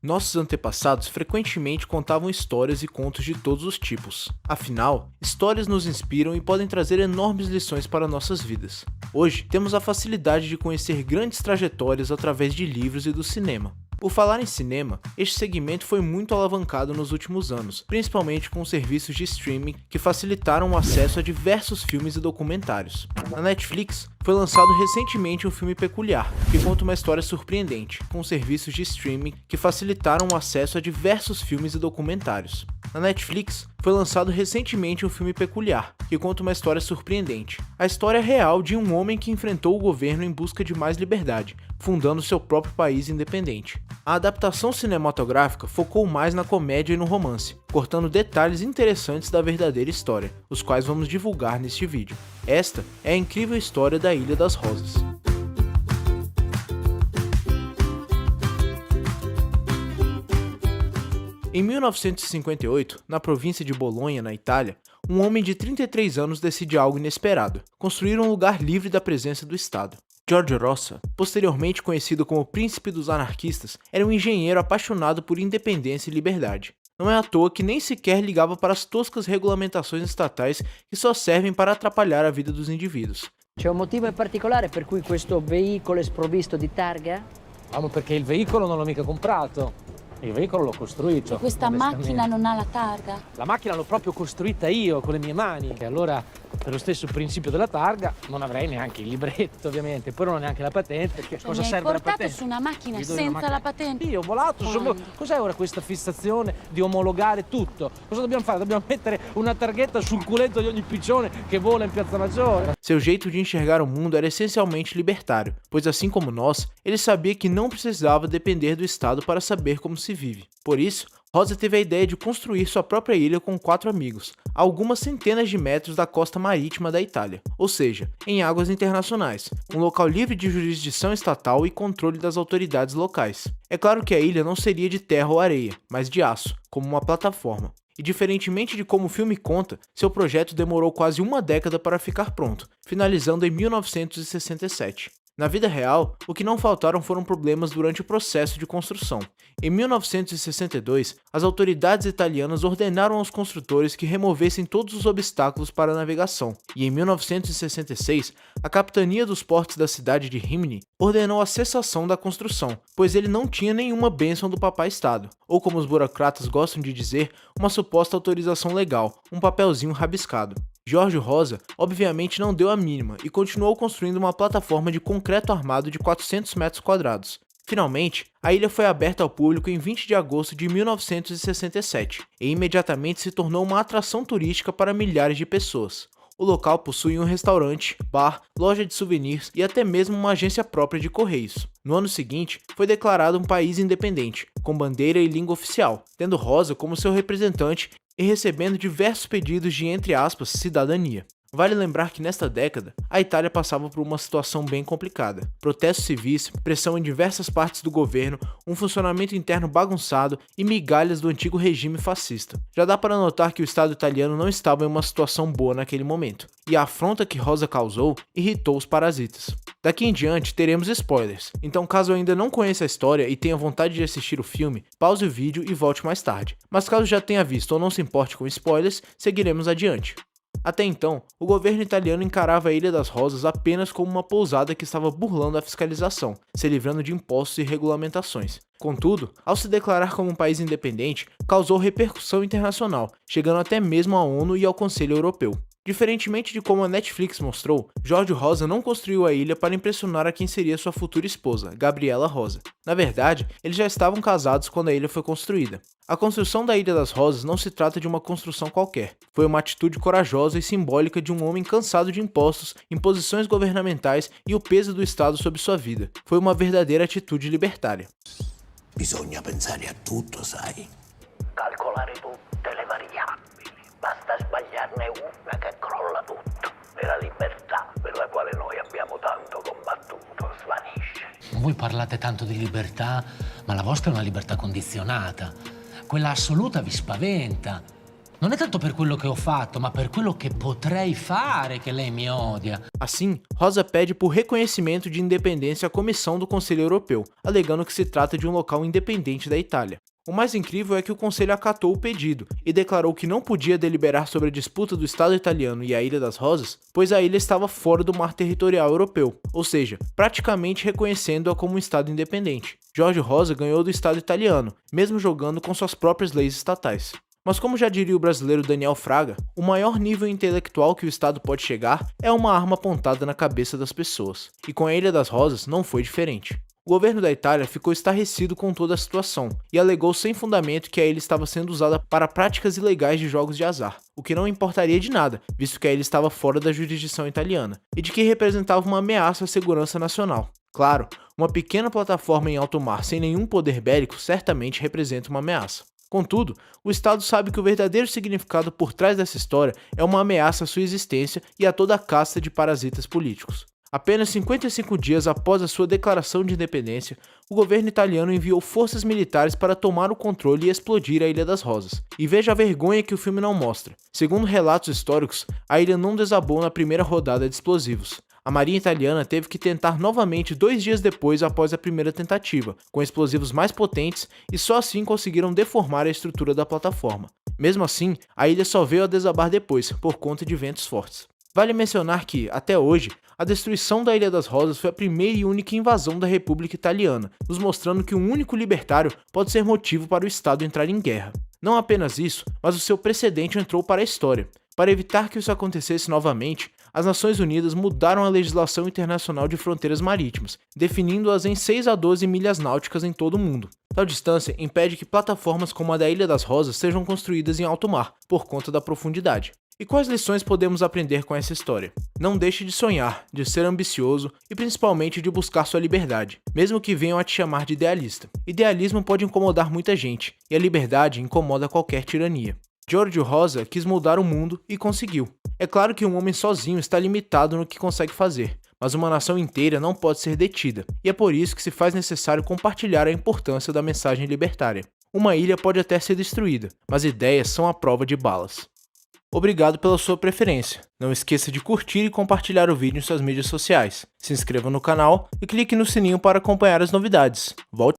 Nossos antepassados frequentemente contavam histórias e contos de todos os tipos. Afinal, histórias nos inspiram e podem trazer enormes lições para nossas vidas. Hoje, temos a facilidade de conhecer grandes trajetórias através de livros e do cinema. Por falar em cinema, este segmento foi muito alavancado nos últimos anos, principalmente com os serviços de streaming que facilitaram o acesso a diversos filmes e documentários. Na Netflix, foi lançado recentemente um filme peculiar, que conta uma história surpreendente, com serviços de streaming que facilitaram o acesso a diversos filmes e documentários. Na Netflix, foi lançado recentemente um filme peculiar, que conta uma história surpreendente. A história real de um homem que enfrentou o governo em busca de mais liberdade, fundando seu próprio país independente. A adaptação cinematográfica focou mais na comédia e no romance, cortando detalhes interessantes da verdadeira história, os quais vamos divulgar neste vídeo. Esta é a incrível história da Ilha das Rosas. Em 1958, na província de Bolonha, na Itália, um homem de 33 anos decide algo inesperado: construir um lugar livre da presença do Estado. George Rossa, posteriormente conhecido como Príncipe dos Anarquistas, era um engenheiro apaixonado por independência e liberdade. Não é à toa que nem sequer ligava para as toscas regulamentações estatais que só servem para atrapalhar a vida dos indivíduos. C'è un motivo in particolare per cui questo veicolo è sprovvisto di targa? Ma perché il veicolo non l'ho mica comprato. Il veicolo l'ho costruito. Questa macchina non ha la targa? La macchina l'ho proprio costruita io con le mie mani. E allora, per lo stesso principio della targa, non avrei neanche il libretto, ovviamente. Poi non ho neanche la patente, perché Cioè, cosa mi hai serve la portato patente? su una macchina Mi dai senza una macchina? la patente? Io ho volato, Quando? cos'è ora questa fissazione di omologare tutto? Cosa dobbiamo fare? Dobbiamo mettere una targhetta sul culetto di ogni piccione che vola in Piazza Maggiore? Seu jeito de enxergar o mundo era essencialmente libertário, pois assim como nós, ele sabia que não precisava depender do Estado para saber como se vive. Por isso, Rosa teve a ideia de construir sua própria ilha com 4 amigos, a algumas centenas de metros da costa marítima da Itália, ou seja, em águas internacionais, um local livre de jurisdição estatal e controle das autoridades locais. É claro que a ilha não seria de terra ou areia, mas de aço, como uma plataforma. E diferentemente de como o filme conta, seu projeto demorou quase uma década para ficar pronto, finalizando em 1967. Na vida real, o que não faltaram foram problemas durante o processo de construção. Em 1962, as autoridades italianas ordenaram aos construtores que removessem todos os obstáculos para a navegação, e em 1966, a capitania dos portos da cidade de Rimini ordenou a cessação da construção, pois ele não tinha nenhuma bênção do Papai Estado, ou como os burocratas gostam de dizer, uma suposta autorização legal, um papelzinho rabiscado. Jorge Rosa, obviamente, não deu a mínima e continuou construindo uma plataforma de concreto armado de 400 metros quadrados. Finalmente, a ilha foi aberta ao público em 20 de agosto de 1967 e imediatamente se tornou uma atração turística para milhares de pessoas. O local possui um restaurante, bar, loja de souvenirs e até mesmo uma agência própria de correios. No ano seguinte, foi declarado um país independente, com bandeira e língua oficial, tendo Rosa como seu representante e recebendo diversos pedidos de, entre aspas, cidadania. Vale lembrar que nesta década, a Itália passava por uma situação bem complicada. Protestos civis, pressão em diversas partes do governo, um funcionamento interno bagunçado e migalhas do antigo regime fascista. Já dá para notar que o Estado italiano não estava em uma situação boa naquele momento, e a afronta que Rosa causou irritou os parasitas. Daqui em diante teremos spoilers, então caso ainda não conheça a história e tenha vontade de assistir o filme, pause o vídeo e volte mais tarde. Mas caso já tenha visto ou não se importe com spoilers, seguiremos adiante. Até então, o governo italiano encarava a Ilha das Rosas apenas como uma pousada que estava burlando a fiscalização, se livrando de impostos e regulamentações. Contudo, ao se declarar como um país independente, causou repercussão internacional, chegando até mesmo à ONU e ao Conselho Europeu. Diferentemente de como a Netflix mostrou, Jorge Rosa não construiu a ilha para impressionar a quem seria sua futura esposa, Gabriela Rosa. Na verdade, eles já estavam casados quando a ilha foi construída. A construção da Ilha das Rosas não se trata de uma construção qualquer. Foi uma atitude corajosa e simbólica de um homem cansado de impostos, imposições governamentais e o peso do Estado sobre sua vida. Foi uma verdadeira atitude libertária. Bisogna pensare a tutto, sai? Calcolare tutte le variabili. Basta sbagliarne una che crolla tutto. E la libertà, per la quale noi abbiamo tanto combattuto, svanisce. Voi parlate tanto di libertà, ma la vostra è una libertà condizionata. Quella assoluta vi spaventa. Non è tanto per quello che ho fatto, ma per quello che potrei fare che lei mi odia. Assim, Rosa pede por reconhecimento de independência à Comissão do Conselho Europeu, alegando que se trata de um local independente da Itália. O mais incrível é que o Conselho acatou o pedido e declarou que não podia deliberar sobre a disputa do Estado italiano e a Ilha das Rosas, pois a ilha estava fora do mar territorial europeu, ou seja, praticamente reconhecendo-a como um Estado independente. Jorge Rosa ganhou do Estado italiano, mesmo jogando com suas próprias leis estatais. Mas como já diria o brasileiro Daniel Fraga, o maior nível intelectual que o Estado pode chegar é uma arma apontada na cabeça das pessoas. E com a Ilha das Rosas não foi diferente. O governo da Itália ficou estarrecido com toda a situação e alegou sem fundamento que a ilha estava sendo usada para práticas ilegais de jogos de azar, o que não importaria de nada, visto que a ilha estava fora da jurisdição italiana, e de que representava uma ameaça à segurança nacional. Claro, uma pequena plataforma em alto mar sem nenhum poder bélico certamente representa uma ameaça. Contudo, o Estado sabe que o verdadeiro significado por trás dessa história é uma ameaça à sua existência e a toda a casta de parasitas políticos. Apenas 55 dias após a sua declaração de independência, o governo italiano enviou forças militares para tomar o controle e explodir a Ilha das Rosas. E veja a vergonha que o filme não mostra. Segundo relatos históricos, a ilha não desabou na primeira rodada de explosivos. A marinha italiana teve que tentar novamente 2 dias depois após a primeira tentativa, com explosivos mais potentes, e só assim conseguiram deformar a estrutura da plataforma. Mesmo assim, a ilha só veio a desabar depois, por conta de ventos fortes. Vale mencionar que, até hoje, a destruição da Ilha das Rosas foi a primeira e única invasão da República Italiana, nos mostrando que um único libertário pode ser motivo para o Estado entrar em guerra. Não apenas isso, mas o seu precedente entrou para a história. Para evitar que isso acontecesse novamente, as Nações Unidas mudaram a legislação internacional de fronteiras marítimas, definindo-as em 6 a 12 milhas náuticas em todo o mundo. Tal distância impede que plataformas como a da Ilha das Rosas sejam construídas em alto mar, por conta da profundidade. E quais lições podemos aprender com essa história? Não deixe de sonhar, de ser ambicioso e principalmente de buscar sua liberdade, mesmo que venham a te chamar de idealista. Idealismo pode incomodar muita gente, e a liberdade incomoda qualquer tirania. Jorge Rosa quis mudar o mundo e conseguiu. É claro que um homem sozinho está limitado no que consegue fazer, mas uma nação inteira não pode ser detida, e é por isso que se faz necessário compartilhar a importância da mensagem libertária. Uma ilha pode até ser destruída, mas ideias são à prova de balas. Obrigado pela sua preferência. Não esqueça de curtir e compartilhar o vídeo em suas mídias sociais. Se inscreva no canal e clique no sininho para acompanhar as novidades. Volte!